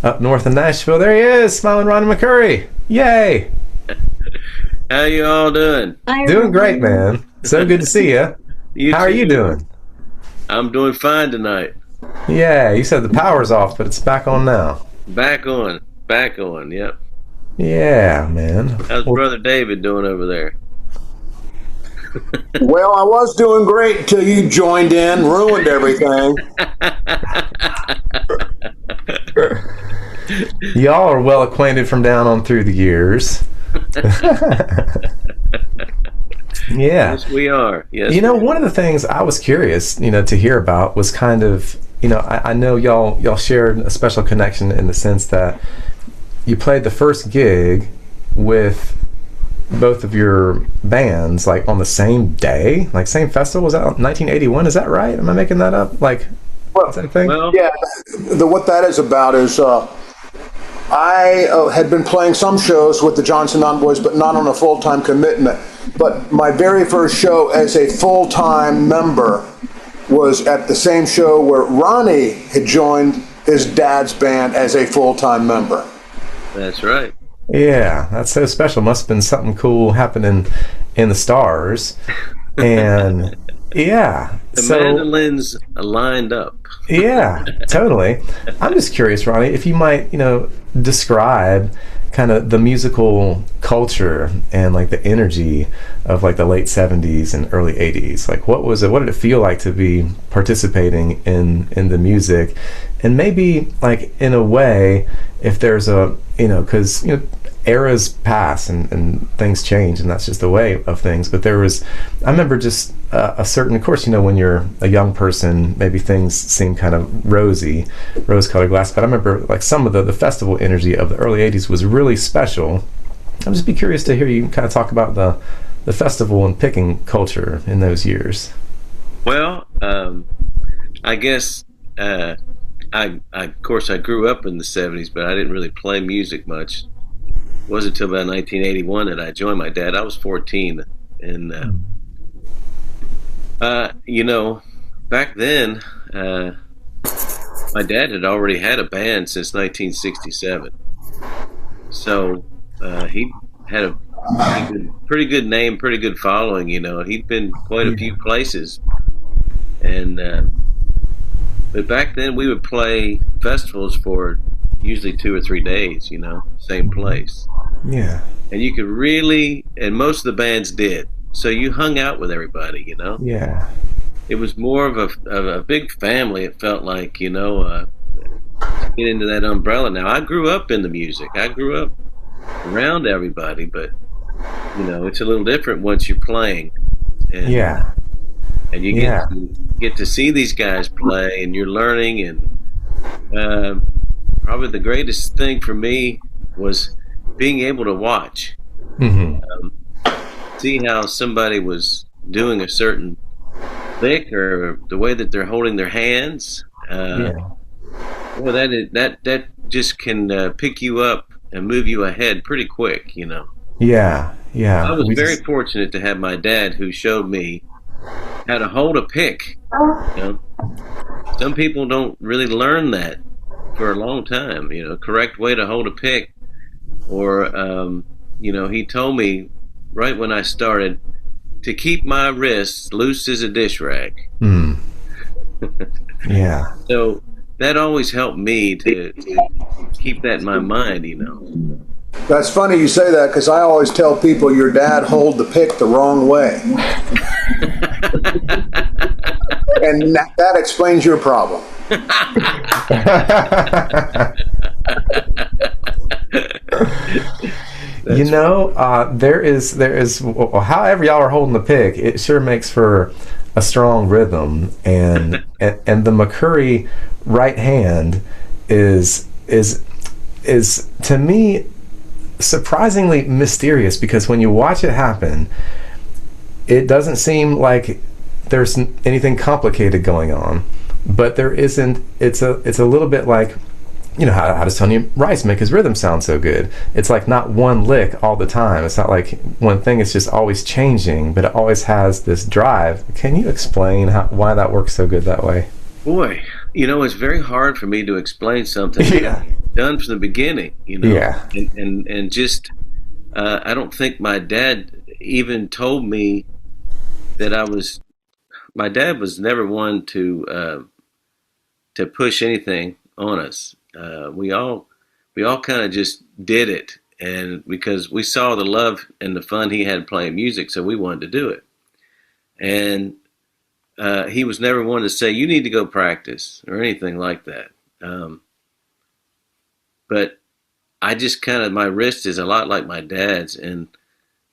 Up north in Nashville. There he is, smiling Ronnie McCoury. Yay! How you all doing? Doing great, man. So good to see you. How are you doing? I'm doing fine tonight. Yeah, you said the power's off, but it's back on now. Back on. Yep. Yeah, man. How's Brother David doing over there? Well, I was doing great until you joined in, ruined everything. Y'all are well acquainted from down on through the years. Yeah. Yes, we are. Yes. You know, one of the things I was curious, to hear about was kind of, I know y'all shared a special connection in the sense that you played the first gig with both of your bands like on the same day, like same festival. Was that 1981? Is that right? Am I making that up? Like, is that a thing? Well, yeah. What that is about is I had been playing some shows with the Johnson Envoys, but not on a full-time commitment. But my very first show as a full-time member was at the same show where Ronnie had joined his dad's band as a full-time member. That's right. Yeah, that's so special. Must have been something cool happening in the stars. And yeah. The mandolins lined up. Yeah, totally. I'm just curious, Ronnie, if you might, describe kind of the musical culture and like the energy of like the late 70s and early 80s. Like what did it feel like to be participating in the music? And maybe like in a way, if there's a, because eras pass and things change, and that's just the way of things. But I remember just a certain, of course, when you're a young person, maybe things seem kind of rose-colored glass. But I remember like some of the festival energy of the early 80s was really special. I'd just be curious to hear you kind of talk about the festival and picking culture in those years. Well, I guess of course I grew up in the 70s, but I didn't really play music much. It wasn't until about 1981 that I joined my dad. I was 14, and back then my dad had already had a band since 1967, so he had a pretty good name, pretty good following. He'd been quite a few places, and but back then we would play festivals for usually 2 or 3 days, same place. Yeah. And you could really, and most of the bands did. So you hung out with everybody, Yeah. It was more of a big family. It felt like, to get into that umbrella. Now, I grew up in the music. I grew up around everybody, but, it's a little different once you're playing. And, Yeah. And you get to see these guys play, and you're learning. And probably the greatest thing for me was being able to watch, see how somebody was doing a certain lick or the way that they're holding their hands. Well, that just can pick you up and move you ahead pretty quick, Yeah. I was very fortunate to have my dad who showed me how to hold a pick. Some people don't really learn that for a long time, correct way to hold a pick. Or, he told me right when I started to keep my wrists loose as a dish rag. Yeah. So that always helped me to keep that in my mind, That's funny you say that, because I always tell people your dad hold the pick the wrong way. And that explains your problem. There is however y'all are holding the pick, it sure makes for a strong rhythm, and the McCoury right hand is to me surprisingly mysterious, because when you watch it happen, it doesn't seem like there's anything complicated going on, but there isn't. It's a little bit like, how does Tony Rice make his rhythm sound so good? It's like not one lick all the time. It's not like one thing. It's just always changing, but it always has this drive. Can you explain why that works so good that way? Boy, it's very hard for me to explain something done from the beginning, Yeah. and just I don't think my dad even told me that my dad was never one to push anything on us. We all kind of just did it, and because we saw the love and the fun he had playing music, so we wanted to do it. And he was never one to say, you need to go practice or anything like that. But I just my wrist is a lot like my dad's, and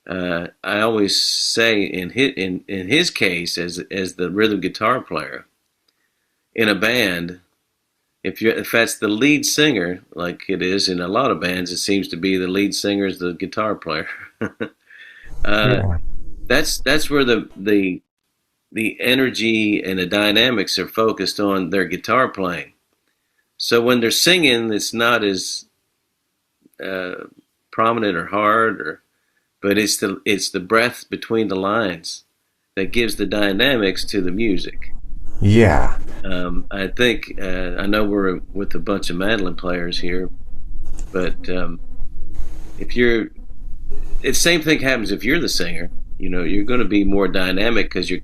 I always say in his case, as the rhythm guitar player in a band, if that's the lead singer, like it is in a lot of bands, it seems to be the lead singer is the guitar player. Yeah. That's where the energy and the dynamics are focused on their guitar playing. So when they're singing, it's not as prominent or hard, but it's the breath between the lines that gives the dynamics to the music. Yeah. I think I know we're with a bunch of mandolin players here, but the same thing happens if you're the singer. You're going to be more dynamic because you're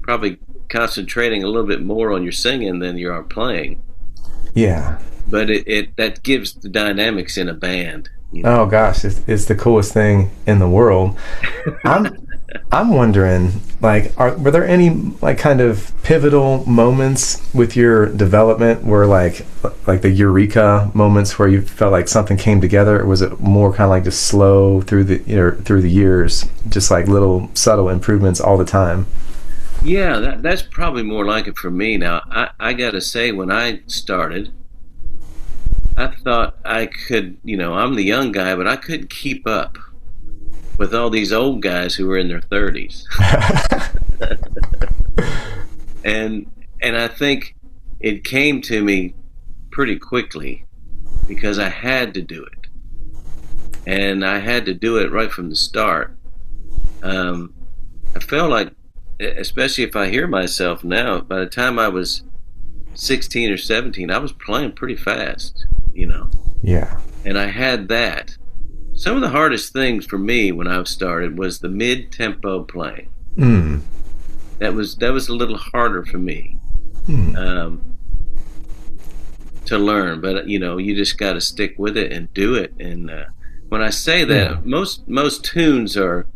probably concentrating a little bit more on your singing than you are playing. Yeah. But that gives the dynamics in a band. Oh gosh, it's the coolest thing in the world. I'm wondering, were there any kind of pivotal moments with your development where like the eureka moments where you felt like something came together, or was it more kind of like just slow through the years, just like little subtle improvements all the time? Yeah, that's probably more like it for me. Now, I got to say, when I started, I thought I could, I'm the young guy, but I couldn't keep up with all these old guys who were in their 30s. And I think it came to me pretty quickly because I had to do it. And I had to do it right from the start. I felt like, especially if I hear myself now, by the time I was 16 or 17, I was playing pretty fast, Yeah. And I had that. Some of the hardest things for me when I started was the mid-tempo playing. Mm. That was a little harder for me to learn, but you just got to stick with it and do it. And when I say that, most tunes are,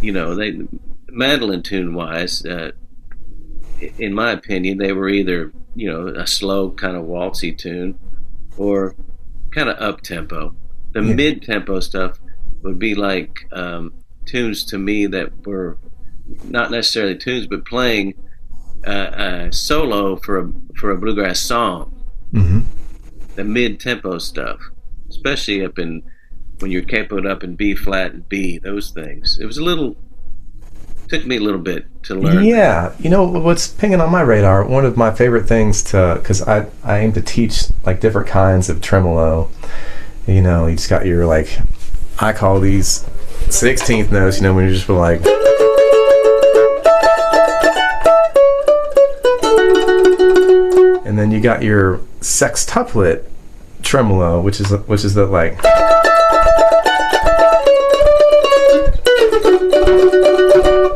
they mandolin tune wise, in my opinion, they were either a slow kind of waltzy tune or kind of up tempo. The mid-tempo stuff would be like tunes to me that were not necessarily tunes, but playing a solo for a bluegrass song. Mm-hmm. The mid-tempo stuff, especially when you're capoed up in B flat and B, those things. Took me a little bit to learn. Yeah, what's pinging on my radar, one of my favorite things because I aim to teach like different kinds of tremolo. You just got your I call these 16th notes, when you just feel like, and then you got your sextuplet tremolo, which is the like.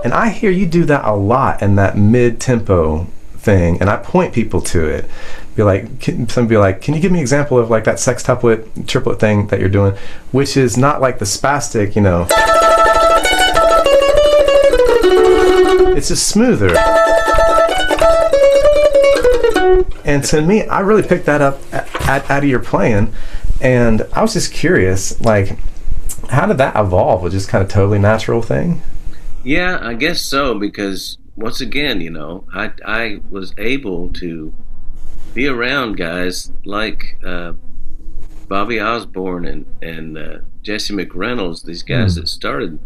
And I hear you do that a lot in that mid-tempo thing, and I point people to it. Some be like, can you give me an example of like that sextuplet, triplet thing that you're doing, which is not like the spastic, it's just smoother. And to me, I really picked that up out of your playing, and I was just curious, how did that evolve? Was it just kind of totally natural thing? Yeah, I guess so, because once again, I was able to be around guys like Bobby Osborne and Jesse McReynolds, these guys that started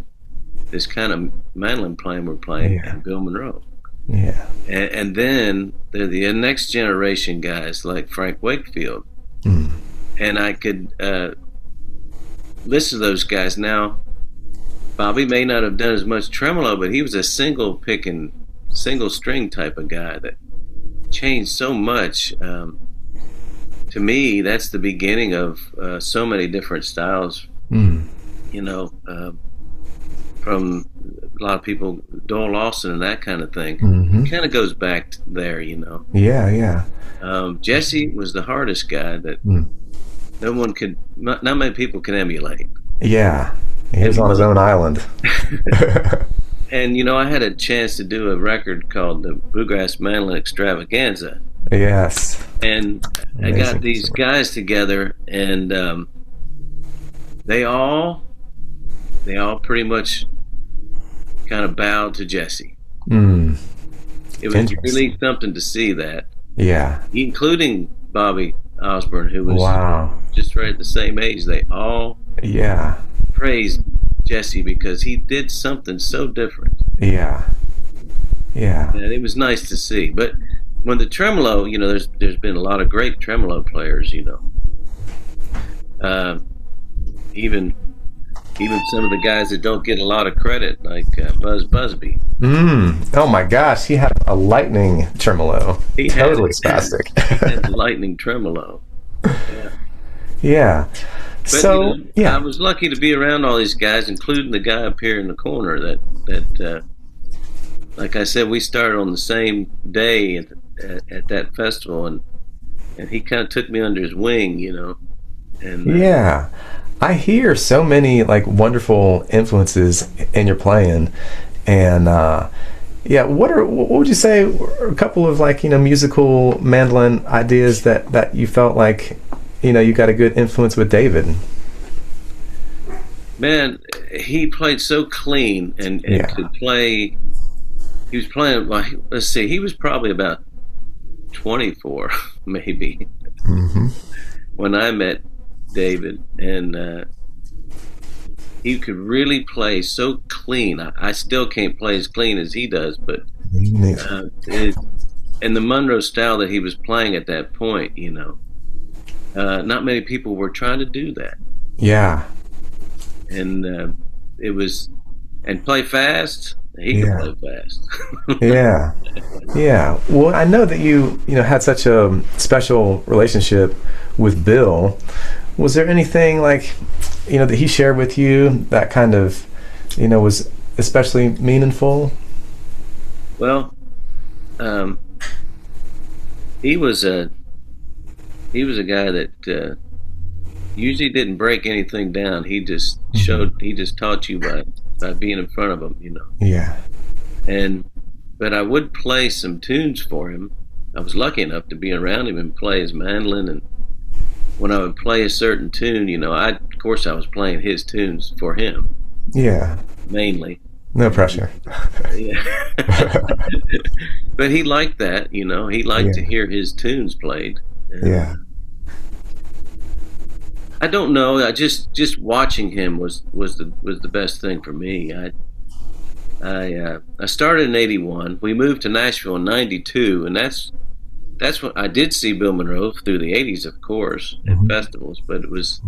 this kind of mandolin playing we're playing, and Bill Monroe. Yeah. And then the next generation guys like Frank Wakefield. And I could listen to those guys. Now, Bobby may not have done as much tremolo, but he was a single string type of guy that changed so much to me, that's the beginning of so many different styles. You know, from a lot of people, Doyle Lawson and that kind of thing. It kind of goes back there, you know. Yeah. Jesse was the hardest guy that not many people can emulate. Yeah, he was on his own island. And you know, I had a chance to do a record called the Bluegrass Mandolin Extravaganza. Yes. And amazing. I got these guys together, and they all pretty much kind of bowed to Jesse. It was really something to see that. Yeah. Including Bobby Osborne, who was just right at the same age. They all praised Jesse because he did something so different. Yeah. And it was nice to see. But when the tremolo, you know, there's been a lot of great tremolo players, you know. Even some of the guys that don't get a lot of credit, like Buzz Busby. Oh my gosh, he had a lightning tremolo. He totally spastic. He had the lightning tremolo. Yeah. But, so, you know, I was lucky to be around all these guys, including the guy up here in the corner that like I said, we started on the same day at that festival, and he kind of took me under his wing, you know. And I hear so many like wonderful influences in your playing, and what would you say were a couple of like, you know, musical mandolin ideas that you felt like, you know, you got a good influence with David? Man, he played so clean and could play. He was playing. Well, let's see, he was probably about 24, maybe, when I met David, and he could really play so clean. I still can't play as clean as he does, but and the Monroe style that he was playing at that point, you know, not many people were trying to do that. And it was, and play fast. He could play fast. Well, I know that you had such a special relationship with Bill. Was there anything like, you know, that he shared with you that kind of, you know, was especially meaningful? Well, he was a guy that usually didn't break anything down. He just he just taught you by being in front of him, you know. But I would play some tunes for him. I was lucky enough to be around him and play his mandolin, and when I would play a certain tune, you know, of course I was playing his tunes for him. Mainly. No pressure. But he liked that, you know. He liked to hear his tunes played. And I don't know. I just watching him was the best thing for me. I started in '81. We moved to Nashville in '92, and that's when I did see Bill Monroe through the '80s, of course, at festivals. But it was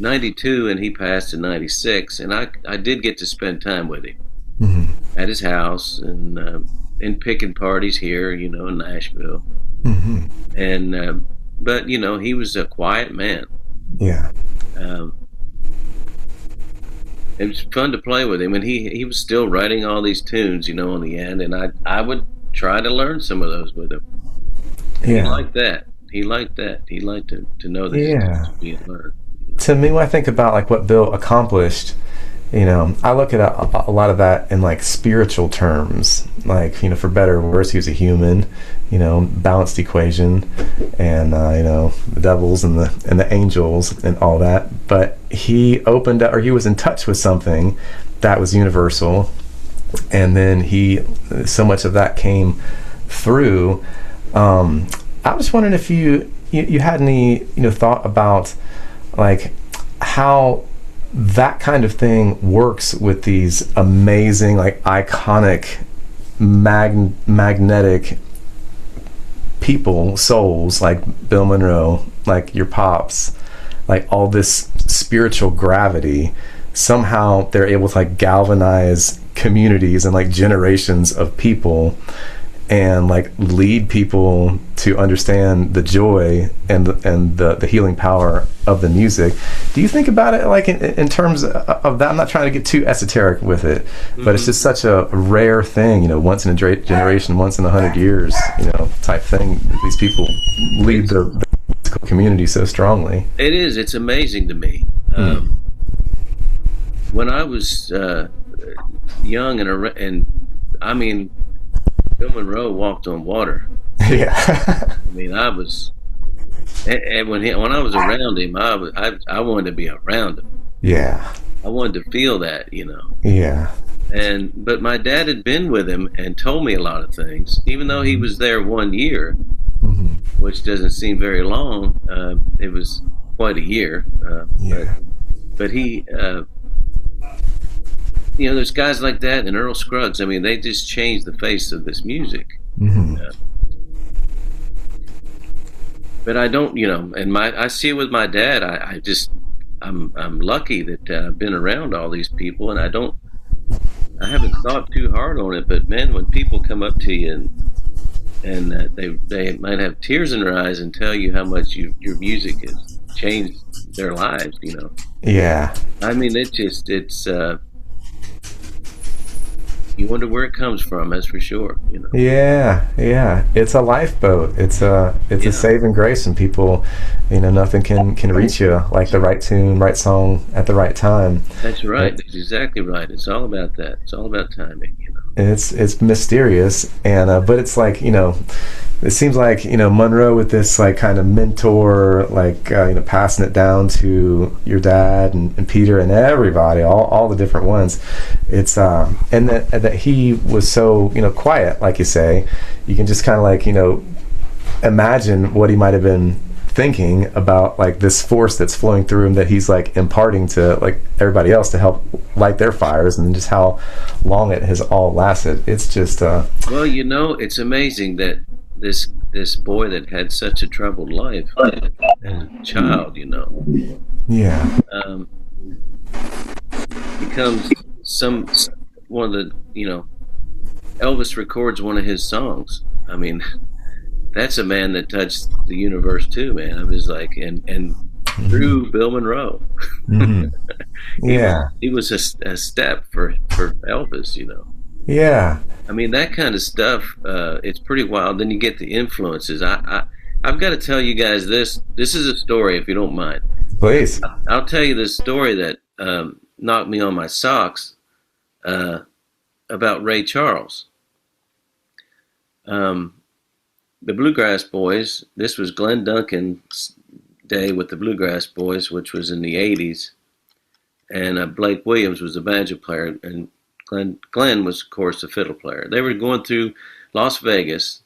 '92, and he passed in '96, and I did get to spend time with him at his house and in picking parties here, you know, in Nashville. And but you know, he was a quiet man. It was fun to play with him, and he was still writing all these tunes, you know, on the end, and I would try to learn some of those with him. He liked that. He liked to know that he was being learned. To me, when I think about like what Bill accomplished, you know, I look at a lot of that in like spiritual terms, like, you know, for better or worse, he was a human, you know, balanced equation, and you know, the devils and the angels and all that. But he opened up, or he was in touch with something that was universal, and then so much of that came through. I was wondering if you had any, you know, thought about like how that kind of thing works with these amazing, like iconic, magnetic people, souls like Bill Monroe, like your pops, like all this spiritual gravity. Somehow they're able to like galvanize communities and like generations of people. and like lead people to understand the joy and the healing power of the music. Do you think about it like in terms of that? I'm not trying to get too esoteric with it, but it's just such a rare thing, once in a generation, once in 100 years, type thing. These people lead the musical community so strongly. It is. It's amazing to me. When I was young and I mean, Bill Monroe walked on water. Yeah. I mean, I was, and when I was around him, I wanted to be around him. Yeah. I wanted to feel that, Yeah. But my dad had been with him and told me a lot of things, even though he was there 1 year, which doesn't seem very long. It was quite a year. But he, there's guys like that and Earl Scruggs. I mean, they just changed the face of this music. But I don't, and I see it with my dad. I'm lucky that I've been around all these people, and I haven't thought too hard on it. But man, when people come up to you and they might have tears in their eyes and tell you how much your music has changed their lives, Yeah. I mean, it's you wonder where it comes from, that's for sure. Yeah. It's a lifeboat. It's a saving grace, and people, nothing can reach you like the right tune, right song at the right time. That's right. That's exactly right. It's all about that. It's all about timing. It's mysterious, and but it's like it seems like Monroe with this like kind of mentor, like passing it down to your dad and Peter and everybody, all the different ones. It's and that he was so quiet, like you say. You can just kind of like imagine what he might have been thinking about, like this force that's flowing through him that he's like imparting to like everybody else to help light their fires, and just how long it has all lasted. It's just well, it's amazing that this boy that had such a troubled life as a child, yeah, becomes one of the Elvis records one of his songs. I mean, that's a man that touched the universe too, man. I was like, and through Bill Monroe. Yeah, he was a step for Elvis, Yeah. I mean, that kind of stuff, it's pretty wild. Then you get the influences. I've got to tell you guys this. This is a story, if you don't mind. Please. I'll tell you this story that knocked me on my socks about Ray Charles. The Bluegrass Boys, this was Glenn Duncan's day with the Bluegrass Boys, which was in the 80s. And Blake Williams was the banjo player, and Glenn was, of course, the fiddle player. They were going through Las Vegas,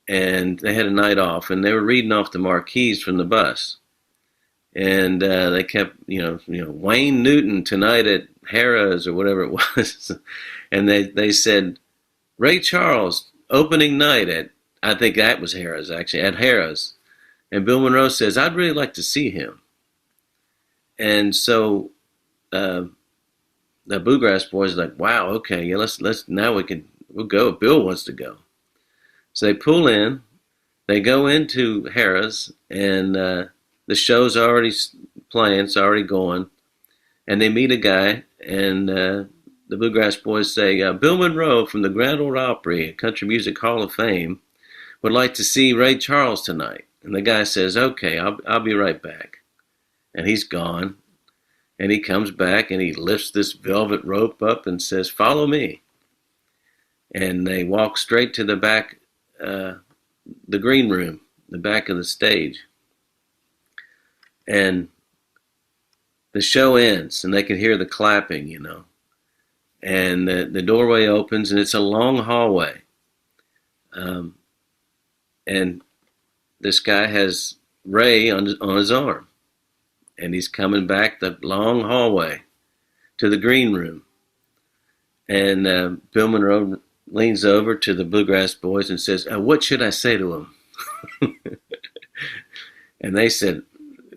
and they had a night off, and they were reading off the marquees from the bus. And they kept, Wayne Newton tonight at Harrah's or whatever it was. And they said, Ray Charles, opening night at, I think that was Harrah's, actually, at Harrah's. And Bill Monroe says, I'd really like to see him. And so the Bluegrass Boys are like, wow, okay, yeah, let's now we'll go. Bill wants to go. So they pull in, they go into Harrah's, and the show's already playing, it's already going. And they meet a guy, and the Bluegrass Boys say, Bill Monroe from the Grand Ole Opry, Country Music Hall of Fame, would like to see Ray Charles tonight. And the guy says, okay, I'll be right back. And he's gone. And he comes back and he lifts this velvet rope up and says, follow me. And they walk straight to the back, the green room, the back of the stage. And the show ends and they can hear the clapping, And the doorway opens and it's a long hallway. And this guy has Ray on his arm. And he's coming back the long hallway to the green room. And Bill Monroe leans over to the Bluegrass Boys and says, what should I say to him? And they said,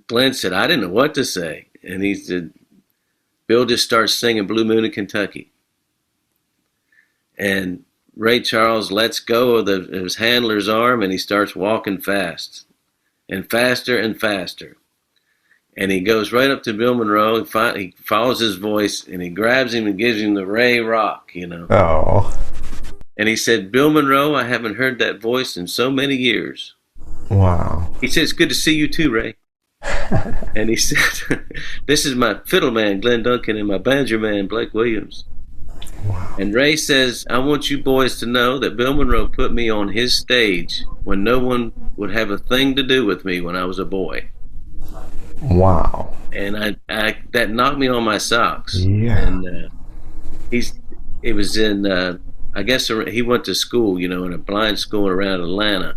Glenn said, I didn't know what to say. And he said, Bill just starts singing Blue Moon of Kentucky. And Ray Charles lets go of his handler's arm, and he starts walking fast and faster and faster. And he goes right up to Bill Monroe. He follows his voice, and he grabs him and gives him the Ray rock, Oh. And he said, "Bill Monroe, I haven't heard that voice in so many years." Wow. He said, "It's good to see you too, Ray." And he said, "This is my fiddle man, Glenn Duncan, and my banjo man, Blake Williams." Wow. And Ray says, "I want you boys to know that Bill Monroe put me on his stage when no one would have a thing to do with me when I was a boy." Wow. And I that knocked me on my socks. Yeah. And it was in, I guess he went to school, in a blind school around Atlanta,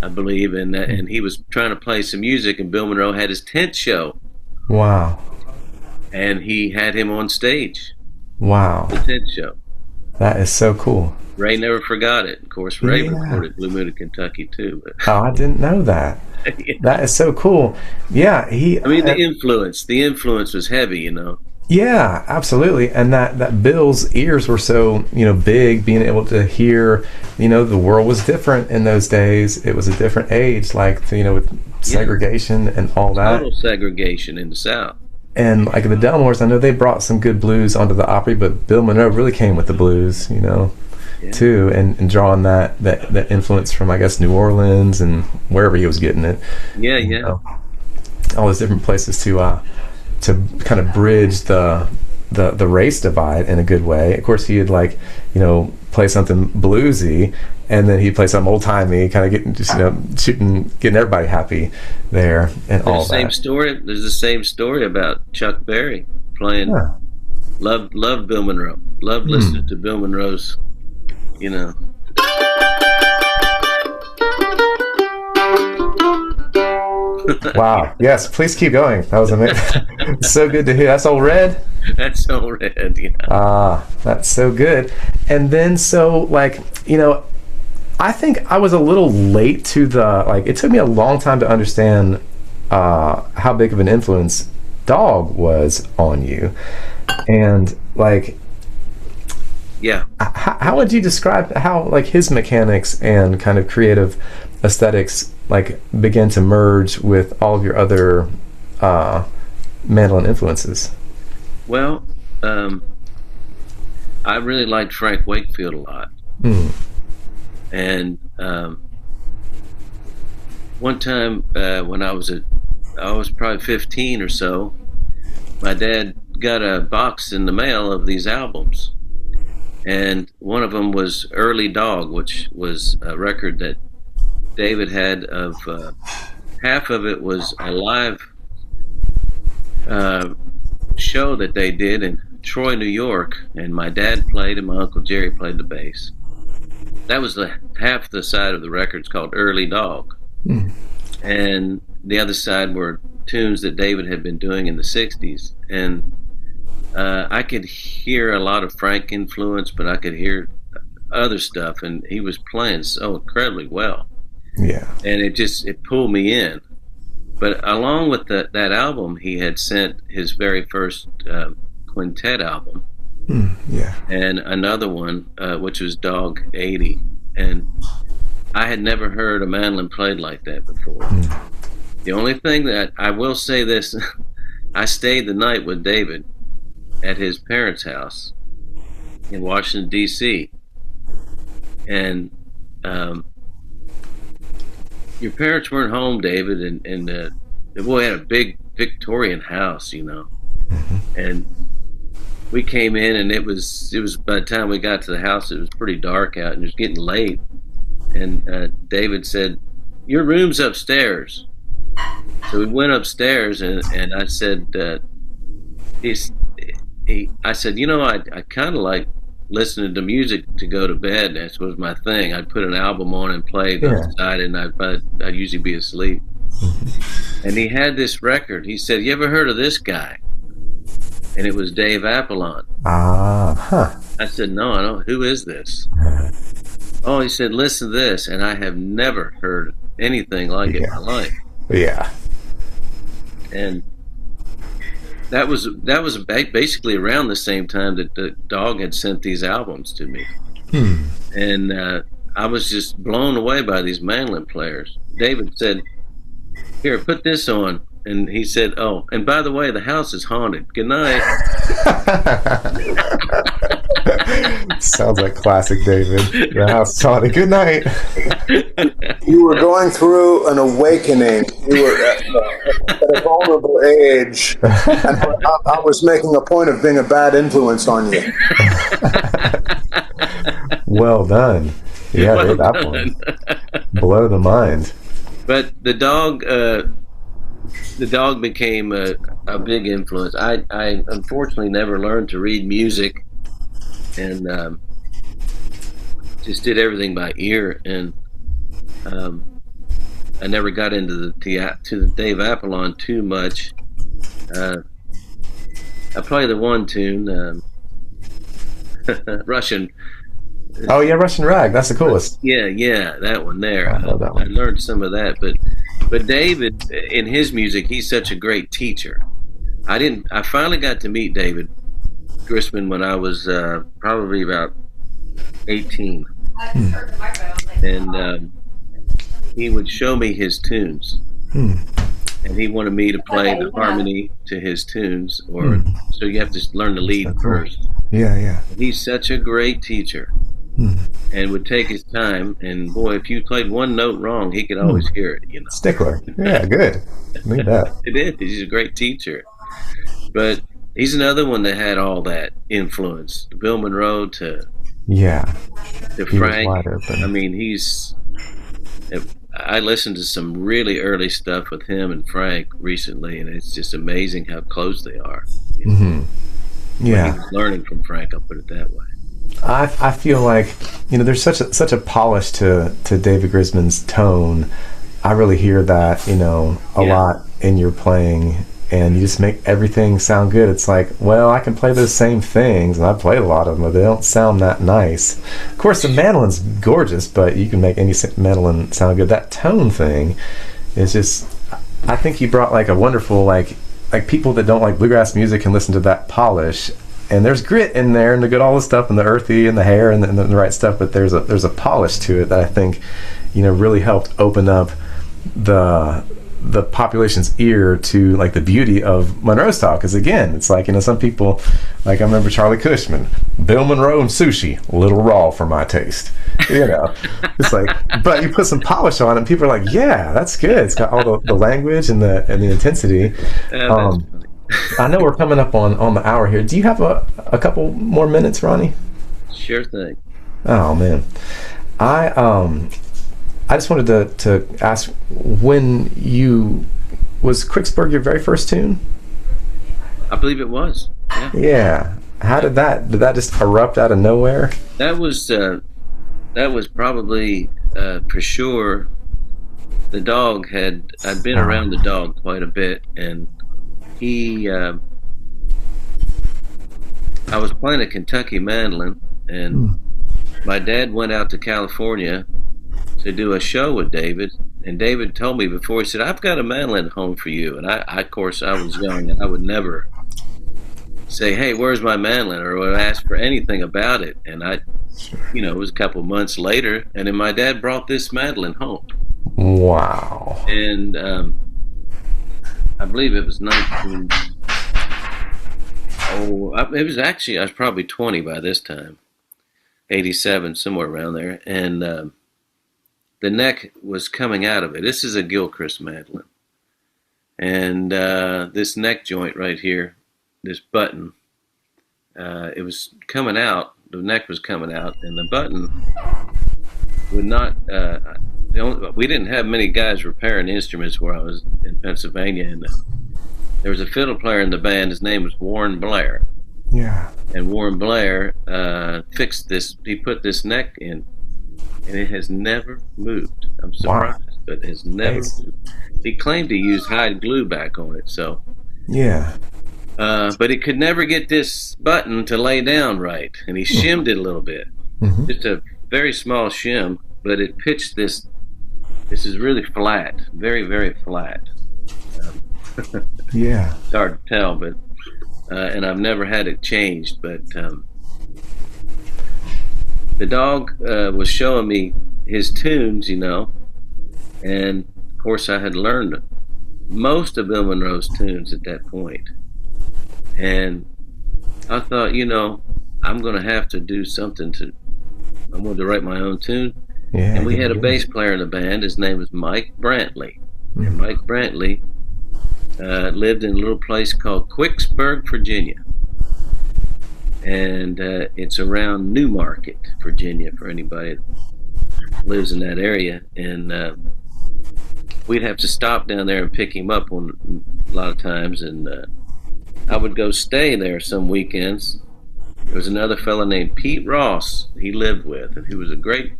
I believe, and he was trying to play some music, and Bill Monroe had his tent show. Wow. And he had him on stage. Wow. The tent show. That is so cool. Ray never forgot it. Of course, Ray recorded Blue Moon of Kentucky too. But. Oh, I didn't know that. Yeah. That is so cool. Yeah, the influence was heavy, Yeah, absolutely. And that Bill's ears were so, big, being able to hear, the world was different in those days. It was a different age, with segregation and all that. Total segregation in the South. And like the Delmores, I know they brought some good blues onto the Opry, but Bill Monroe really came with the blues, too, and drawing that influence from, I guess, New Orleans and wherever he was getting it. Yeah. All those different places to kind of bridge the race divide in a good way. Of course, he'd play something bluesy, and then he'd play something old timey, kind of getting everybody happy there, and all that. There's the same story about Chuck Berry playing. Yeah. Loved Bill Monroe. Loved listening to Bill Monroe's. Wow. Yes, please keep going. That was amazing. So good to hear. That's all red? That's all red, yeah. Ah, that's so good. And then I think I was a little late to it took me a long time to understand how big of an influence Dog was on you. And yeah. How would you describe how his mechanics and kind of creative aesthetics began to merge with all of your other mandolin influences? Well, I really liked Frank Wakefield a lot. And one time when I was probably 15 or so, my dad got a box in the mail of these albums. And one of them was Early Dog, which was a record that David had of half of it was a live show that they did in Troy, New York, and my dad played and my Uncle Jerry played the bass. That was half the side of the record's called Early Dog. And the other side were tunes that David had been doing in the 60s. And I could hear a lot of Frank influence, but I could hear other stuff, and he was playing so incredibly well. Yeah. And it pulled me in. But along with that album, he had sent his very first quintet album. Yeah. And another one, which was Dog 80. And I had never heard a mandolin played like that before. The only thing that I will say this, I stayed the night with David at his parents' house in Washington, D.C. And your parents weren't home, David, and the boy had a big Victorian house, and we came in, and it was by the time we got to the house, it was pretty dark out, and it was getting late, and David said, "Your room's upstairs." So we went upstairs, and I said, I said, I kind of like listening to music to go to bed. That was my thing. I'd put an album on and play the side, and I'd usually be asleep. And he had this record. He said, "You ever heard of this guy?" And it was Dave Apollon. I said, "No, I don't. Who is this?" Oh, he said, "Listen to this." And I have never heard anything like it in my life. Yeah. And that was basically around the same time that the Dog had sent these albums to me. And I was just blown away by these mandolin players. David said, "Here, put this on." And he said, "Oh, and by the way, the house is haunted. Good night." Sounds like classic David. The house is haunted. Good night. You were going through an awakening. You were at a vulnerable age, and I was making a point of being a bad influence on you. Well done. Yeah, Well that done. one. Blow the mind. But the dog became a big influence. I unfortunately never learned to read music, and just did everything by ear. And I never got into the Dave Apollon too much. I play the one tune, Russian. Oh yeah, Russian Rag. That's the coolest. Yeah, that one there. I love that one. I learned some of that, but David, in his music, he's such a great teacher. I finally got to meet David Grisman when I was probably about 18, and he would show me his tunes, and he wanted me to play the harmony to his tunes, so you have to learn the lead first. Yeah. He's such a great teacher. And would take his time, and boy, if you played one note wrong, he could always hear it. Stickler. Yeah, good. Look at that. It is. He's a great teacher, but he's another one that had all that influence. Bill Monroe to Frank. I mean, I listened to some really early stuff with him and Frank recently, and it's just amazing how close they are. Yeah, he was learning from Frank. I'll put it that way. I feel like there's such a polish to David Grisman's tone. I really hear that a lot in your playing, and you just make everything sound good. It's like, well, I can play those same things, and I've played a lot of them, but they don't sound that nice. Of course, the mandolin's gorgeous, but you can make any mandolin sound good. That tone thing is just, I think you brought like a wonderful like people that don't like bluegrass music can listen to that polish. And there's grit in there, and the good, all the stuff, and the earthy, and the hair, and the right stuff. But there's a polish to it that I think, really helped open up the population's ear to like the beauty of Monroe style. Because again, it's like some people, like I remember Charlie Cushman, Bill Monroe and sushi, a little raw for my taste. It's like, but you put some polish on it, and people are like, yeah, that's good. It's got all the language and the intensity. I know we're coming up on the hour here. Do you have a couple more minutes, Ronnie? Sure thing. Oh man, I just wanted to ask, when was Quicksburg your very first tune? I believe it was. Yeah. How did that just erupt out of nowhere? That was probably for sure. The dog I'd been around the dog quite a bit, and I was playing a Kentucky mandolin, and my dad went out to California to do a show with David, and David told me before, he said, "I've got a mandolin at home for you." And I of course, I was young, and I would never say, "Hey, where's my mandolin?" or would ask for anything about it. And it was a couple months later, and then my dad brought this mandolin home. Wow. And I believe it was 19. It was actually, I was probably 20 by this time, 87, somewhere around there. And the neck was coming out of it. This is a Gilchrist mandolin. And this neck joint right here, this button, it was coming out. The neck was coming out, and the button would not. We didn't have many guys repairing instruments where I was in Pennsylvania, and there was a fiddle player in the band. His name was Warren Blair. Yeah. And Warren Blair fixed this. He put this neck in, and it has never moved. I'm surprised, but it has never moved. He claimed he used hide glue back on it, so. Yeah. But he could never get this button to lay down right, and he shimmed it a little bit. Just a very small shim, but it pitched this. This is really flat, very, very flat. Yeah. It's hard to tell, but and I've never had it changed. But the dog was showing me his tunes, and of course I had learned most of Bill Monroe's tunes at that point. And I thought, I'm going to have to do something I'm going to write my own tune. Yeah, and we had a bass player in the band. His name was Mike Brantley. And Mike Brantley lived in a little place called Quicksburg, Virginia. And it's around Newmarket, Virginia, for anybody that lives in that area. And we'd have to stop down there and pick him up on a lot of times. And I would go stay there some weekends. There was another fella named Pete Ross he lived with, and he was a great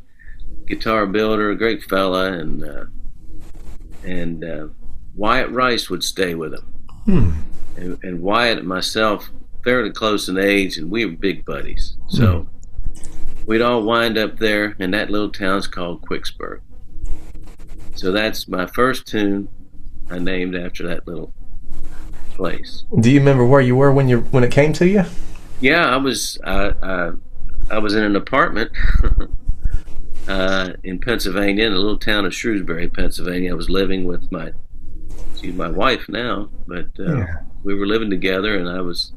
guitar builder, a great fella, and Wyatt Rice would stay with him. And Wyatt and myself, fairly close in age, and we were big buddies. So we'd all wind up there, and that little town's called Quicksburg. So that's my first tune I named after that little place. Do you remember where you were when it came to you? Yeah, I was in an apartment in Pennsylvania, in a little town of Shrewsbury, Pennsylvania. I was living with she's my wife now, but we were living together, and I was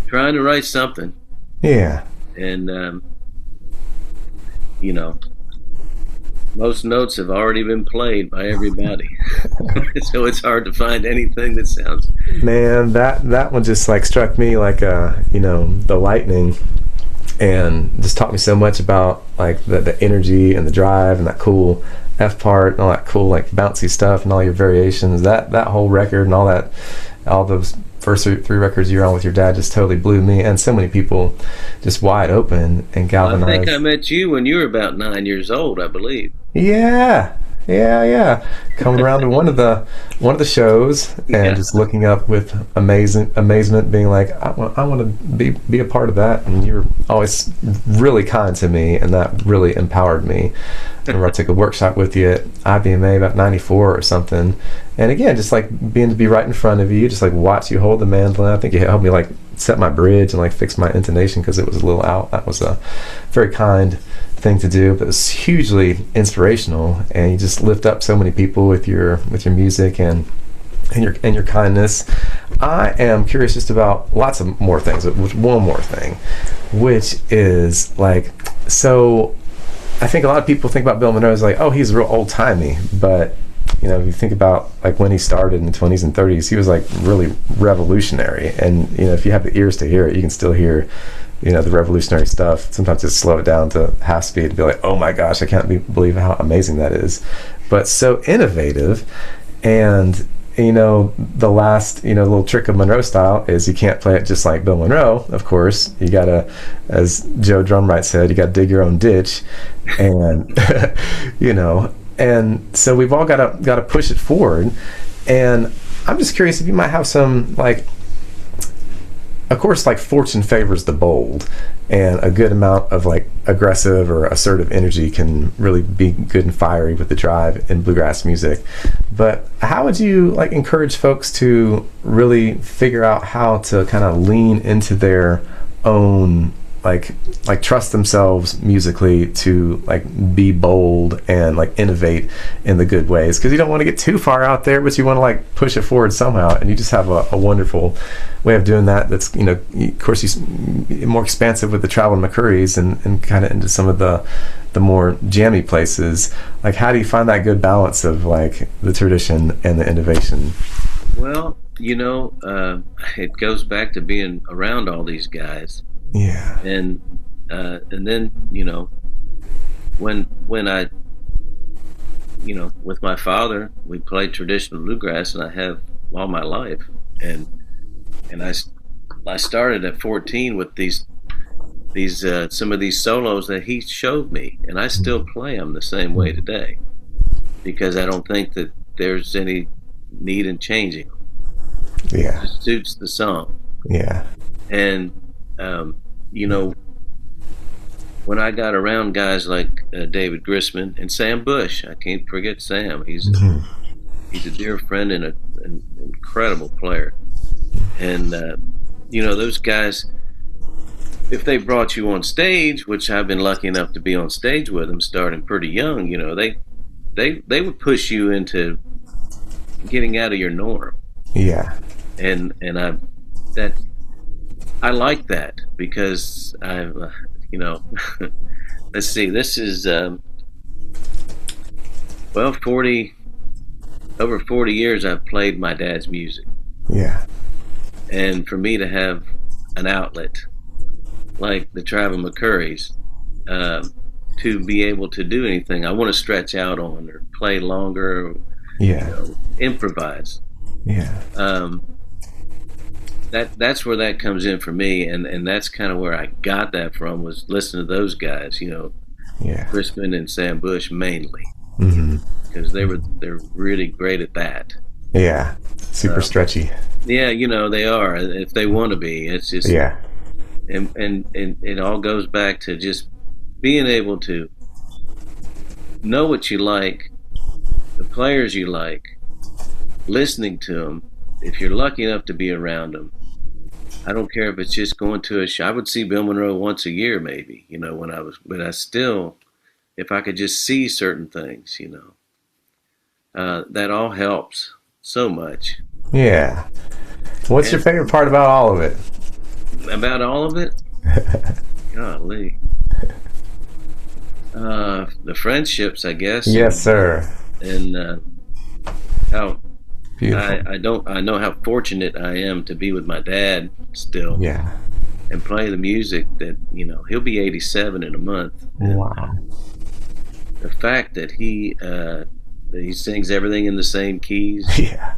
trying to write something. Yeah. And most notes have already been played by everybody. So it's hard to find anything that sounds... Man, that one just struck me like the lightning, and just taught me so much about the energy and the drive and that cool F part and all that cool bouncy stuff and all your variations. That whole record and all those first three records you were on with your dad just totally blew me and so many people just wide open and galvanized. I think I met you when you were about 9 years old, I believe. Yeah. Coming around to one of the shows and just looking up with amazement, being like, I want to be a part of that. And you were always really kind to me, and that really empowered me. I remember I took a workshop with you at IBMA about 94 or something, and again, just being to be right in front of you, just watch you hold the mandolin. I think you helped me set my bridge and fix my intonation because it was a little out. That was a very kind thing to do, but it was hugely inspirational, and you just lift up so many people with your music and your kindness. I am curious just about lots of more things. One more thing, which is so I think a lot of people think about Bill Monroe as oh, he's real old timey, but if you think about when he started in the 20s and 30s, he was really revolutionary. And if you have the ears to hear it, you can still hear the revolutionary stuff. Sometimes just slow it down to half speed to be like, oh my gosh, I can't believe how amazing that is. But so innovative. And the last little trick of Monroe style is you can't play it just like Bill Monroe. Of course, you gotta, as Joe Drumright said, you gotta dig your own ditch. And and so we've all gotta push it forward. And I'm just curious if you might have some of course, fortune favors the bold, and a good amount of aggressive or assertive energy can really be good and fiery with the drive in bluegrass music. But how would you encourage folks to really figure out how to kind of lean into their own trust themselves musically to be bold and innovate in the good ways? Because you don't want to get too far out there, but you want to push it forward somehow. And you just have a wonderful way of doing that. That's of course, he's more expansive with the travel McCourys and kind of into some of the more jammy places. How do you find that good balance of the tradition and the innovation? Well, it goes back to being around all these guys. Yeah. And then when I with my father, we played traditional bluegrass, and I have all my life, and I started at 14 with these some of these solos that he showed me, and I still play them the same way today, because I don't think that there's any need in changing. Yeah. It suits the song. Yeah. And when I got around guys like David Grisman and Sam Bush, I can't forget Sam. He's a dear friend and an incredible player. And those guys, if they brought you on stage, which I've been lucky enough to be on stage with them starting pretty young, you know, they would push you into getting out of your norm. Yeah. And I like that because you know, let's see, this is well, over 40 years I've played my dad's music. Yeah. And for me to have an outlet like the Travel McCourys, to be able to do anything I want to stretch out on or play longer, or, Yeah. you know, improvise. Yeah. That's where that comes in for me, and that's kind of where I got that from, was listening to those guys, you know, Yeah. Grisman and Sam Bush mainly, Mm-hmm. because they're really great at that. Yeah. Super stretchy. Yeah, you know, they are, if they want to be. It's just, Yeah. and it all goes back to just being able to know what you like, the players you like, listening to them. If you're lucky enough to be around them, I don't care if it's just going to a show. I would see Bill Monroe once a year, maybe, you know, but I still, if I could just see certain things, you know, that all helps so much. Yeah. What's your favorite part about all of it? About all of it? Golly. The friendships, I guess. Yes, sir. And how Beautiful. I know how fortunate I am to be with my dad still. Yeah. And play the music that, you know, he'll be 87 in a month. Wow. The fact that he sings everything in the same keys. Yeah.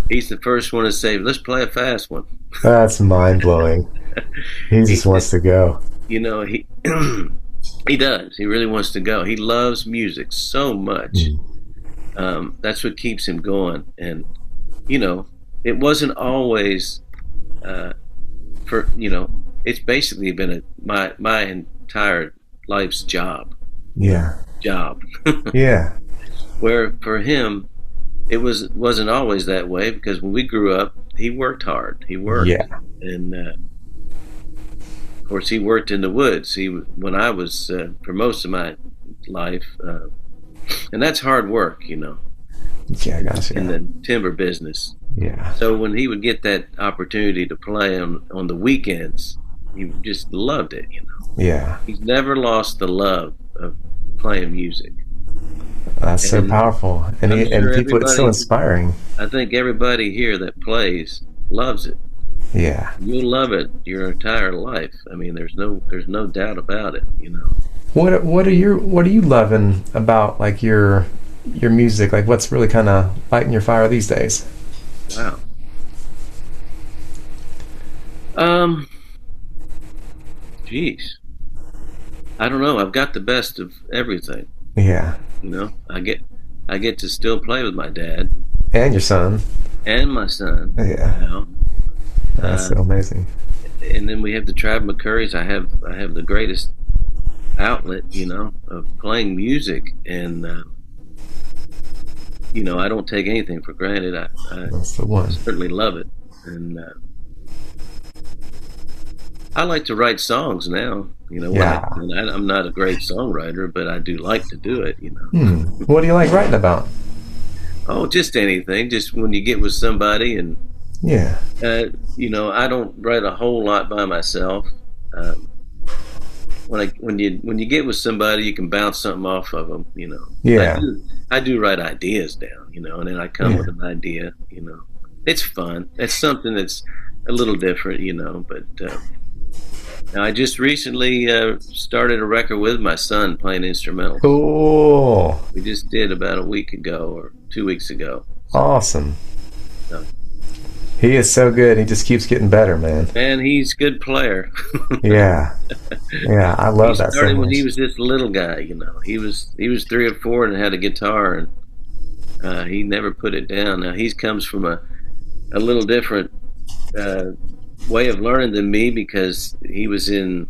He's the first one to say, let's play a fast one. That's mind blowing. He just wants to go. You know, he he does. He really wants to go. He loves music so much. That's what keeps him going. And, you know, it wasn't always for, you know, it's basically been my entire life's job. Yeah. Yeah. Where for him, it wasn't always that way, because when we grew up, he worked hard. He worked. Yeah. And of course, he worked in the woods. When I was for most of my life, and that's hard work, you know. Yeah, gotcha. In the timber business. Yeah. So when he would get that opportunity to play on the weekends, he just loved it, you know. Yeah. He's never lost the love of playing music. That's so powerful, and people, it's so inspiring. I think everybody here that plays loves it. Yeah. You'll love it your entire life. I mean, there's no doubt about it, you know. What are you loving about, like, your music? Like, what's really kind of lighting your fire these days? Wow. Geez. I don't know. I've got the best of everything. Yeah. You know, I get to still play with my dad and your son and my son. Yeah. You know? That's so amazing. And then we have the Travel McCourys. I have the greatest outlet, you know, of playing music, and you know, I don't take anything for granted. That's the one. I certainly love it, and I like to write songs now. You know, yeah. I'm not a great songwriter, but I do like to do it. You know. What do you like writing about? Oh, just anything. Just when you get with somebody, and yeah, you know, I don't write a whole lot by myself. When you get with somebody, you can bounce something off of them. You know. Yeah. I do write ideas down. You know, and then I come with an idea. You know, it's fun. It's something that's a little different. You know, but. Now, I just recently started a record with my son playing instrumental. Cool. We just did about a week ago or 2 weeks ago. Awesome. So, he is so good. He just keeps getting better, man. And he's a good player. Yeah. Yeah, I love that so much. He started when he was just a little guy, you know. He was 3 or 4 and had a guitar, and he never put it down. Now, he comes from a little different way of learning than me, because he was in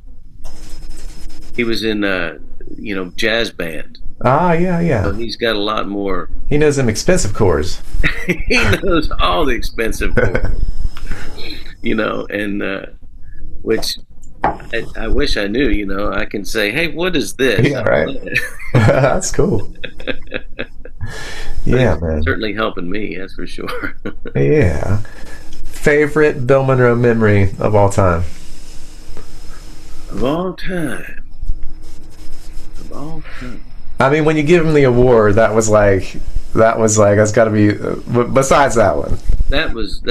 you know, jazz band. Yeah. So he's got a lot more. He knows them expensive chords. He knows all the expensive chords. You know, and which I wish I knew. I can say, "Hey, what is this?" Yeah, right. That's cool. Yeah, man. Certainly helping me, that's for sure. Yeah. Favorite Bill Monroe memory of all time? Of all time. Of all time. I mean, when you give him the award, that's got to be. Besides that one, That was.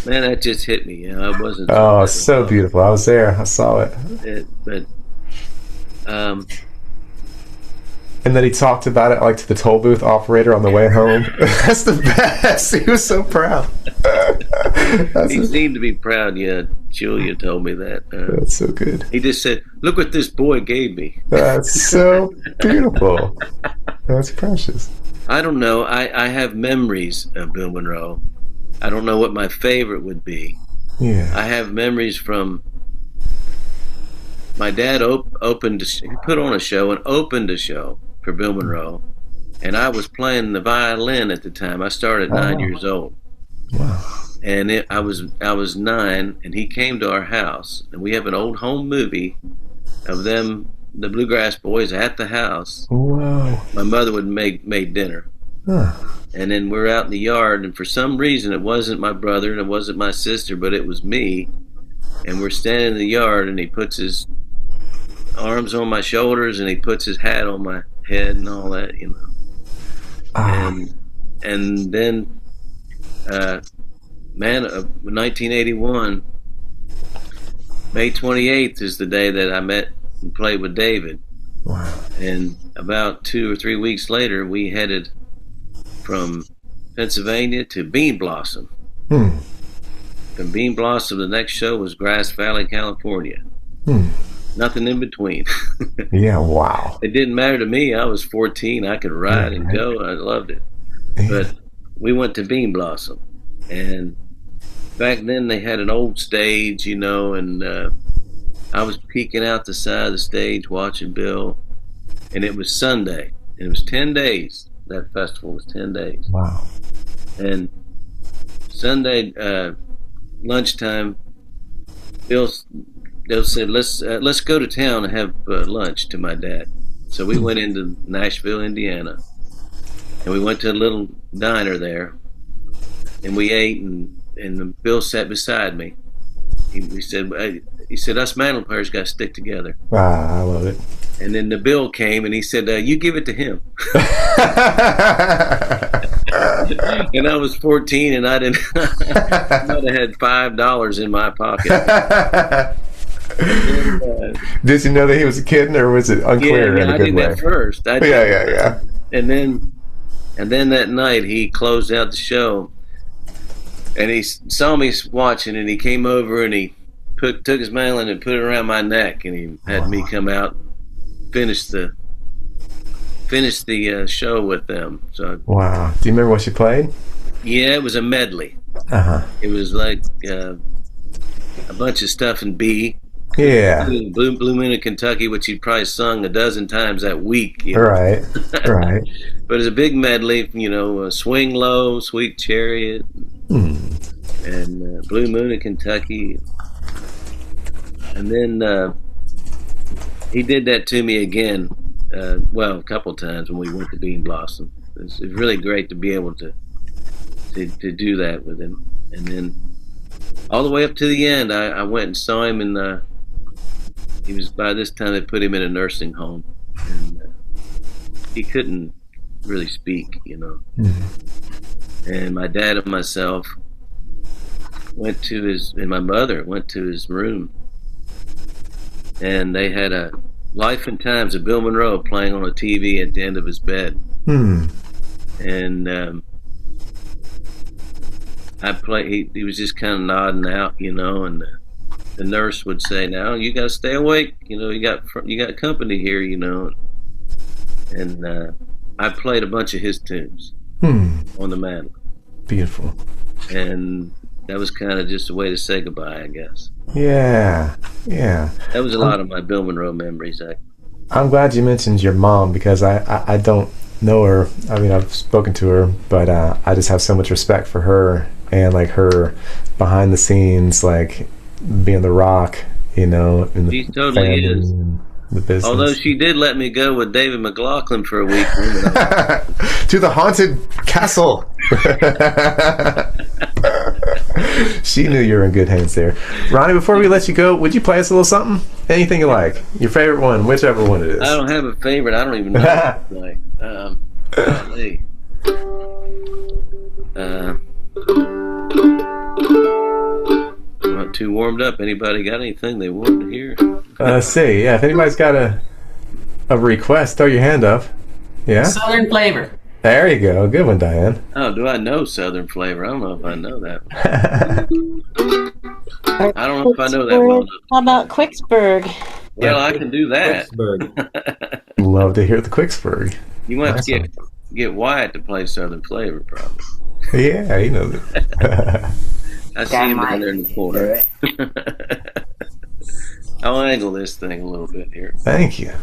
Man, that just hit me. I wasn't. oh, so beautiful. I was there. I saw it. But And then he talked about it like to the toll booth operator on the way home. That's the best. He was so proud. He seemed to be proud. Yeah, Julia told me that. That's so good. He just said, "Look what this boy gave me." That's so beautiful. That's precious. I don't know. I have memories of Bill Monroe. I don't know what my favorite would be. Yeah. I have memories from my dad he put on a show and opened a show for Bill Monroe, and I was playing the violin at the time. I started at 9 years old. Wow. And I was 9, and he came to our house, and we have an old home movie of them, the Bluegrass Boys, at the house. Whoa. My mother would make dinner. Huh. And then we're out in the yard, and for some reason it wasn't my brother and it wasn't my sister, but it was me. And we're standing in the yard, and he puts his arms on my shoulders, and he puts his hat on my head and all that, And then, 1981, May 28th is the day that I met and played with David. Wow. And about 2 or 3 weeks later, we headed from Pennsylvania to Bean Blossom. From Bean Blossom, the next show was Grass Valley, California. Nothing in between. Yeah, wow. It didn't matter to me. I was 14. I could ride and go. I loved it. Yeah. But we went to Bean Blossom. And back then they had an old stage, and I was peeking out the side of the stage watching Bill. And it was Sunday. And it was 10 days. That festival was 10 days. Wow. And Sunday lunchtime, Bill said, let's go to town and have lunch to my dad. So we went into Nashville, Indiana, and we went to a little diner there, and we ate, and Bill sat beside me. He said, us mandolin players got to stick together. Wow, I love it. And then the bill came, and he said, you give it to him. And I was 14, and I might have had $5 in my pocket. Did you know that he was kidding, or was it unclear in a I good did way? that first. Yeah. And then that night he closed out the show, and he saw me watching, and he came over and he took his mandolin and put it around my neck, and he had me come out and finish the show with them. So wow. Do you remember what you played? Yeah, it was a medley. It was like a bunch of stuff in B. Yeah. Blue Moon in Kentucky, which he probably sung a dozen times that week. Right. But it's a big medley, Swing Low, Sweet Chariot, and Blue Moon in Kentucky. And then he did that to me again, a couple times when we went to Bean Blossom. It's really great to be able to do that with him. And then all the way up to the end, I went and saw him, and he was, by this time they put him in a nursing home, and he couldn't really speak, And my dad and myself and my mother went to his room, and they had a Life and Times of Bill Monroe playing on a TV at the end of his bed. And I played. He was just kind of nodding out, and the nurse would say, "Now you got to stay awake. You got company here, And I played a bunch of his tunes on the mandolin. Beautiful. And that was kind of just a way to say goodbye, I guess. Yeah. That was a lot of my Bill Monroe memories. I'm glad you mentioned your mom, because I don't know her. I mean, I've spoken to her, but I just have so much respect for her, and like her behind the scenes, like being the rock, in the She totally family is. and the business. Although she did let me go with David McLaughlin for a week. To the haunted castle. She knew you were in good hands there. Ronnie, before we let you go, would you play us a little something? Anything you like. Your favorite one, whichever one it is. I don't have a favorite. I don't even know what it's like. Golly. I'm not too warmed up. Anybody got anything they wanted to hear? Let's see. Yeah, if anybody's got a request, throw your hand up. Yeah? Southern Flavor. There you go. Good one, Diane. Oh, do I know Southern Flavor? I don't know if I know that. I don't know if I know that one. How about Quicksburg? Well, I can do that. Love to hear the Quicksburg. You might have to get Wyatt to play Southern Flavor, probably. Yeah, he knows it. I see him down there in the corner. I'll angle this thing a little bit here. Thank you.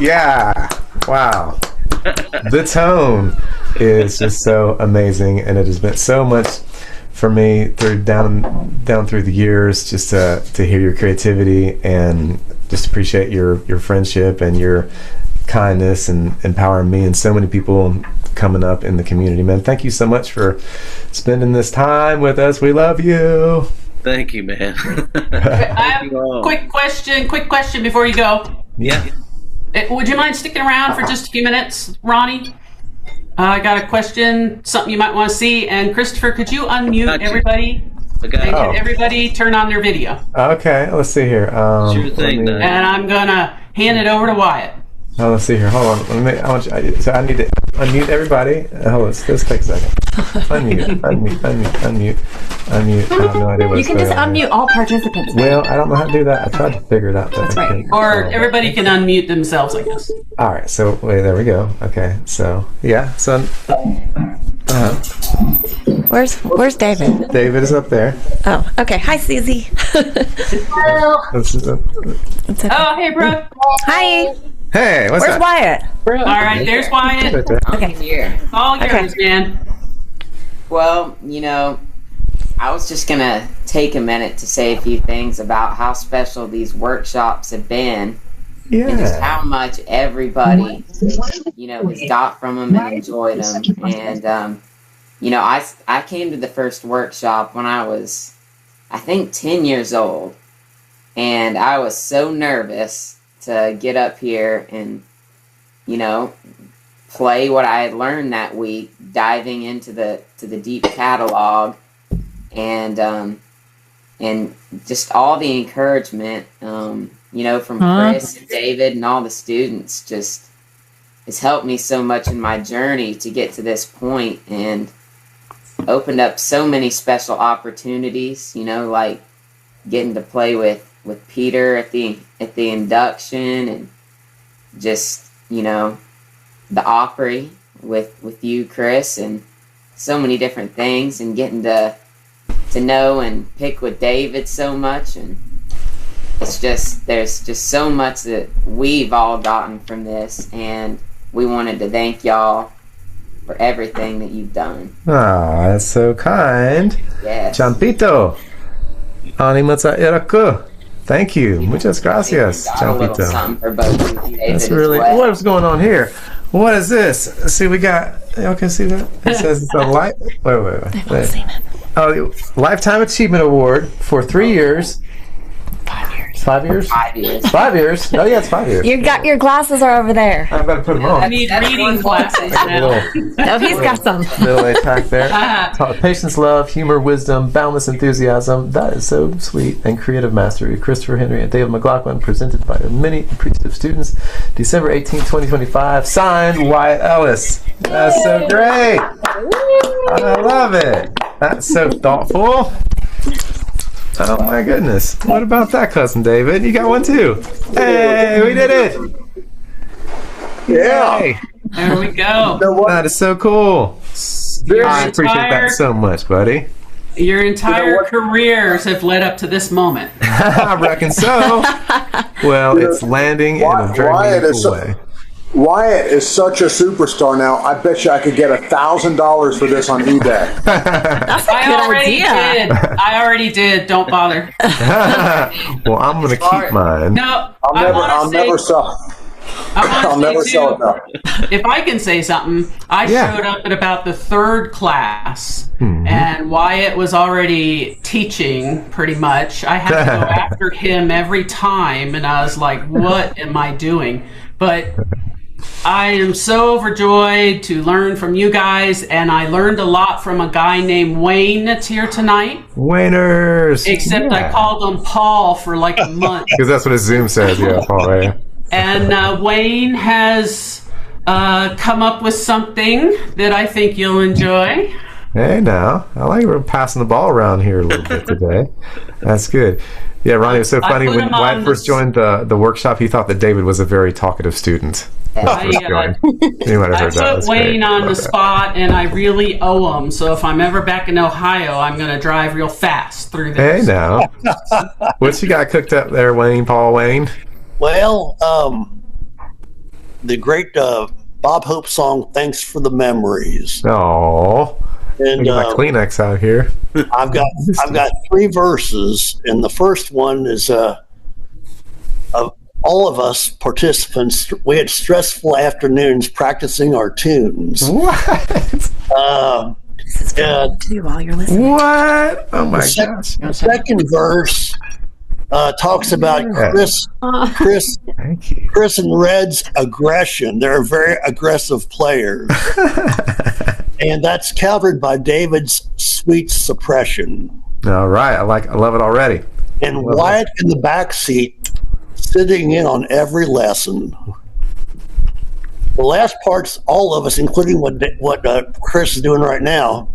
Yeah. Wow. The tone is just so amazing, and it has meant so much for me down through the years, just to hear your creativity and just appreciate your friendship and your kindness and empowering me and so many people coming up in the community. Man, thank you so much for spending this time with us. We love you. Thank you, man. I have a quick question before you go. Yeah. Would you mind sticking around for just a few minutes, Ronnie? I got a question, something you might want to see. And Christopher, could you unmute everybody? And can everybody turn on their video? Okay, let's see here. Sure thing. And I'm going to hand it over to Wyatt. Oh, let's see here. Hold on. I need to unmute everybody. Hold on. Let's take a second. Unmute. I have no idea what You can just unmute all participants. Well, I don't know how to do that. I tried to figure it out. That's right. Or everybody can unmute themselves, I guess. All right. So, wait, there we go. Okay. So, yeah. So, Where's David? David is up there. Oh, okay. Hi, Susie. This is It's okay. Oh, hey, Brooke. Hi. Hey, what's Where's that? Wyatt? All right, there's Wyatt. Right there. Okay. Here. All yours, man. Well, I was just gonna take a minute to say a few things about how special these workshops have been, and just Yeah. how much everybody, has got from them and enjoyed them. And I came to the first workshop when I was, I think, 10 years old, and I was so nervous to get up here and, play what I had learned that week, diving into the deep catalog, and just all the encouragement, from Chris and David and all the students, just has helped me so much in my journey to get to this point, and opened up so many special opportunities, like getting to play with Peter at the induction, and just, the Opry with you, Chris, and so many different things, and getting to know and pick with David so much. And it's just, there's just so much that we've all gotten from this, and we wanted to thank y'all for everything that you've done. Oh, that's so kind. Yes. Champito. Animatsa Iraku. Thank you. Muchas gracias, Got a little Champito. something for both of you, David, That's as really, well. what is going on here? What is this? See, we got, y'all can see that? It says it's a wait. I've not seen it. Oh, Lifetime Achievement Award for 3 years. 5 years. 5 years? 5 years. 5 years? Oh, yeah, it's 5 years. You got your glasses are over there. I better put them on. I need reading glasses now. Oh, he's got some. Middle attack there. Patience, love, humor, wisdom, boundless enthusiasm. That is so sweet. And creative mastery. Christopher Henry and David McLaughlin, presented by many appreciative students. December 18, 2025. Signed, Wyatt Ellis. That's so great. I love it. That's so thoughtful. Oh my goodness. What about that, cousin David? You got one too. Hey, we did it. Yeah. Yay. There we go. That is so cool. I appreciate that so much, buddy. Your entire careers have led up to this moment. I reckon so. Well, it's landing in a very meaningful way. Wyatt is such a superstar now. I bet you I could get $1,000 for this on eBay. That's a good idea. I already did. Don't bother. Well, I'm going to keep mine. No, I'll never sell. I'll never sell it now. If I can say something, I showed up at about the third class, and Wyatt was already teaching pretty much. I had to go after him every time, and I was like, what am I doing? But I am so overjoyed to learn from you guys, and I learned a lot from a guy named Wayne that's here tonight. Wainers. Except I called him Paul for like a month. Because that's what his Zoom says, yeah, Paul. Yeah. And Wayne has come up with something that I think you'll enjoy. Hey, now. I like we're passing the ball around here a little bit today. That's good. Yeah, Ronnie, it was so funny. When Wyatt first joined the workshop, he thought that David was a very talkative student. You might have heard that. I put Wayne on the spot, and I really owe him. So if I'm ever back in Ohio, I'm going to drive real fast through this. Hey, now. What's you got cooked up there, Wayne, Paul Wayne? Well, the great Bob Hope song, Thanks for the Memories. Oh, and my Kleenex out here. I've got 3 verses, and the first one is all of us participants, we had stressful afternoons practicing our tunes. What? This is good too while you're listening. What? Oh my gosh. The second verse talks about Chris and Red's aggression. They're very aggressive players. And that's covered by David's sweet suppression. All right. I love it already. And Wyatt in the back seat, sitting in on every lesson. The last part's all of us, including what Chris is doing right now.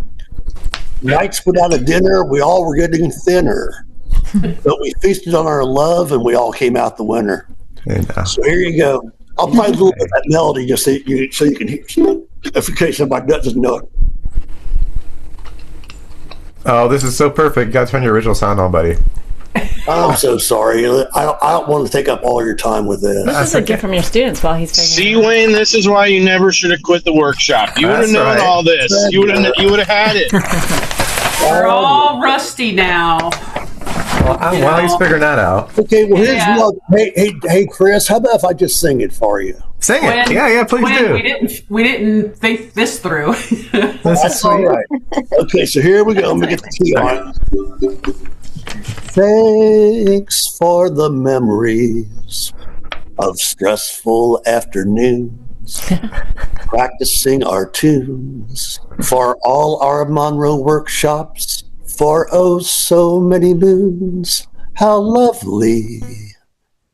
Nights without a dinner, we all were getting thinner. But we feasted on our love, and we all came out the winner. So here you go. I'll play a little bit of that melody just so you can hear, if in case somebody doesn't know it. Oh, this is so perfect. You got to turn your original sound on, buddy. I'm so sorry. I don't want to take up all your time with this. This is a gift from your students while he's figuring See, Wayne, this is why you never should have quit the workshop. You would have known all this. You would have had it. We're all rusty now. Well, while he's figuring that out. Okay, well, here's one. Hey, Chris, how about if I just sing it for you? Sing it. Yeah, please do. We didn't think this through. That's all right. Okay, so here we go. Let me get the key on. Thanks for the memories of stressful afternoons, practicing our tunes, for all our Monroe workshops, for oh so many moons. How lovely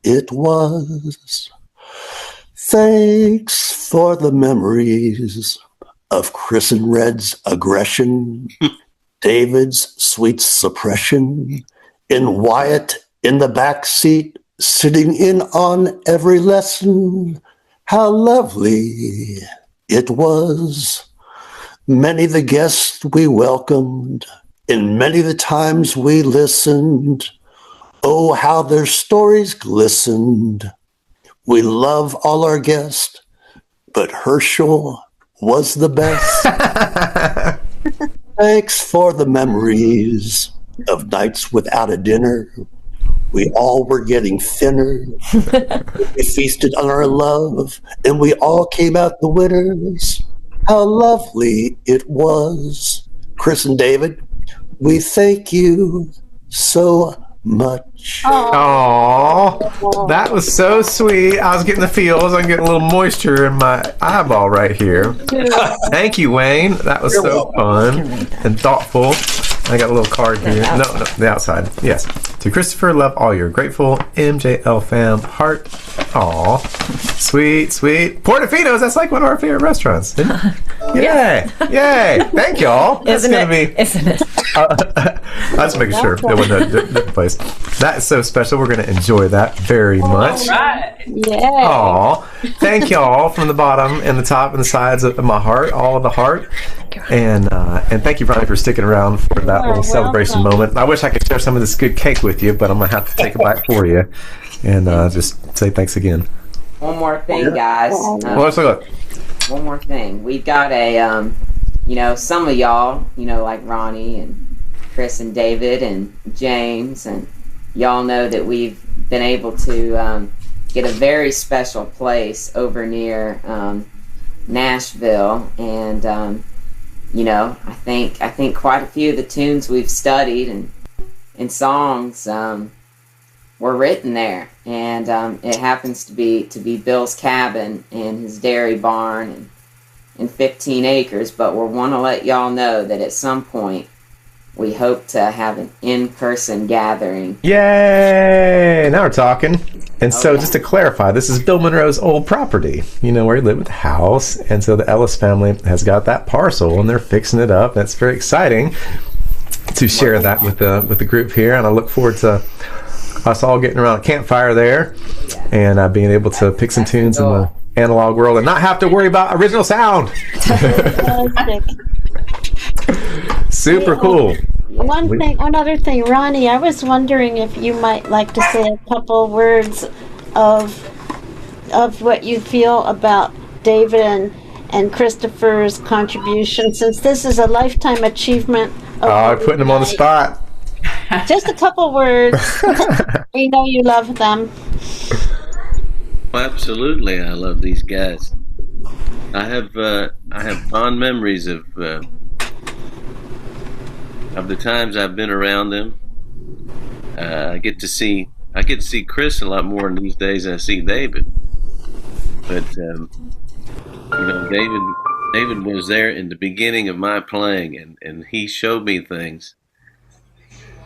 it was. Thanks for the memories of Chris and Red's aggression, David's sweet suppression, and Wyatt in the back seat, sitting in on every lesson. How lovely it was. Many the guests we welcomed, and many the times we listened. Oh, how their stories glistened. We love all our guests, but Herschel was the best. Thanks for the memories of nights without a dinner. We all were getting thinner. We feasted on our love, and we all came out the winners. How lovely it was. Chris and David, we thank you so much. Aww, that was so sweet. I was getting the feels. I'm getting a little moisture in my eyeball right here. Thank you, Wayne. That was so fun and thoughtful. I got a little card here. No, the outside. Yes. To Christopher, love all your grateful MJL fam. Heart. Aw. Sweet, sweet. Portofino's, that's like one of our favorite restaurants. Yay. Yay. Thank y'all. That's Isn't going to be. Isn't it? I was making sure it wasn't a different place. That is so special. We're going to enjoy that very much. All right. Yeah. Aw. Thank y'all from the bottom and the top and the sides of my heart, all of the heart. And thank you, Ronnie, for sticking around for that little celebration moment. I wish I could share some of this good cake with you, but I'm going to have to take a bite for you and just say thanks again. One more thing, guys. Let's look. One more thing. We've got a, some of y'all, like Ronnie and Chris and David and James, and y'all know that we've been able to get a very special place over near Nashville, and I think quite a few of the tunes we've studied and songs were written there, and it happens to be Bill's cabin and his dairy barn and 15 acres. But we want to let y'all know that at some point we hope to have an in-person gathering. Yay! Now we're talking. And so, just to clarify, this is Bill Monroe's old property, where he lived with the house. And so the Ellis family has got that parcel, and they're fixing it up. That's very exciting to share that with the group here. And I look forward to us all getting around a campfire there and being able to pick some tunes in the analog world and not have to worry about original sound. Super cool. One other thing, Ronnie, I was wondering if you might like to say a couple words of what you feel about David and Christopher's contribution, since this is a lifetime achievement. I'm putting them on the spot. Just a couple words. We know you love them. Well, absolutely, I love these guys. I have fond memories of the times I've been around them. I get to see Chris a lot more in these days than I see David. But David was there in the beginning of my playing, and he showed me things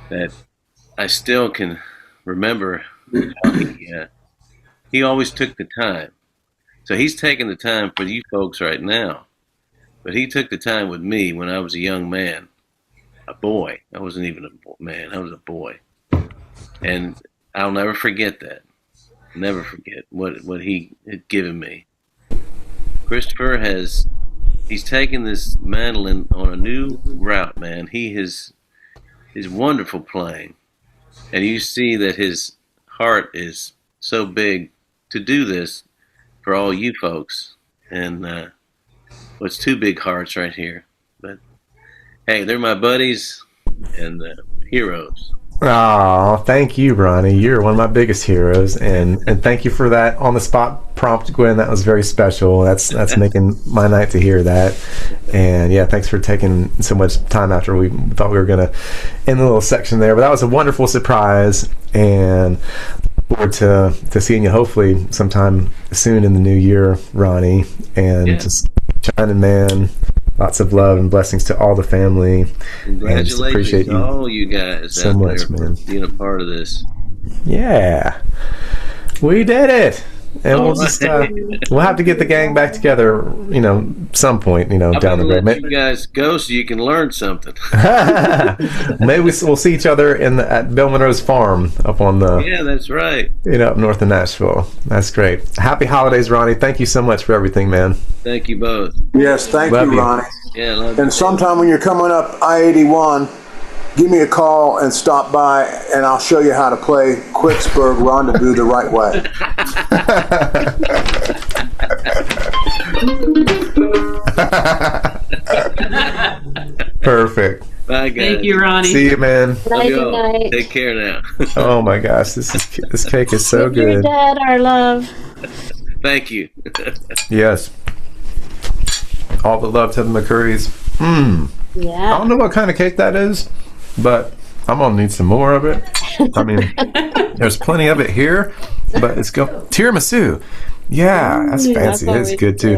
that I still can remember. He always took the time. So he's taking the time for you folks right now. But he took the time with me when I was a young man. A boy. I wasn't even a man. I was a boy. And I'll never forget that. Never forget what he had given me. Christopher he's taken this mandolin on a new route, man. He's wonderful playing. And you see that his heart is so big to do this for all you folks. And it's two big hearts right here. But hey, they're my buddies and heroes. Oh, thank you, Ronnie. You're one of my biggest heroes, and thank you for that on the spot prompt, Gwen. That was very special. That's making my night to hear that. And yeah, thanks for taking so much time after we thought we were gonna end the little section there. But that was a wonderful surprise, and forward to seeing you hopefully sometime soon in the new year, Ronnie. And just shining man. Lots of love and blessings to all the family. Congratulations and appreciate to all you guys so out much, there man. for being a part of this. Yeah, we did it, and we'll just we'll have to get the gang back together, some point, down the road. Let you guys go so you can learn something. Maybe we'll see each other at Bill Monroe's farm up on the. Yeah, that's right. Up north of Nashville. That's great. Happy holidays, Ronnie. Thank you so much for everything, man. Thank you both. Yes, thank you, Ronnie. Yeah, love and sometime when you're coming up I-81, give me a call and stop by, and I'll show you how to play Quicksburg Rendevouz the right way. Perfect. Bye, guys. Thank you, Ronnie. See you, man. Night. Take care now. Oh my gosh, this cake is so Give your good. dad our love. Thank you. Yes. All the love to the McCourys. I Yeah. don't know what kind of cake that is, but I'm gonna need some more of it. I mean, there's plenty of it here, but it's go tiramisu. Yeah, that's fancy. It's good too.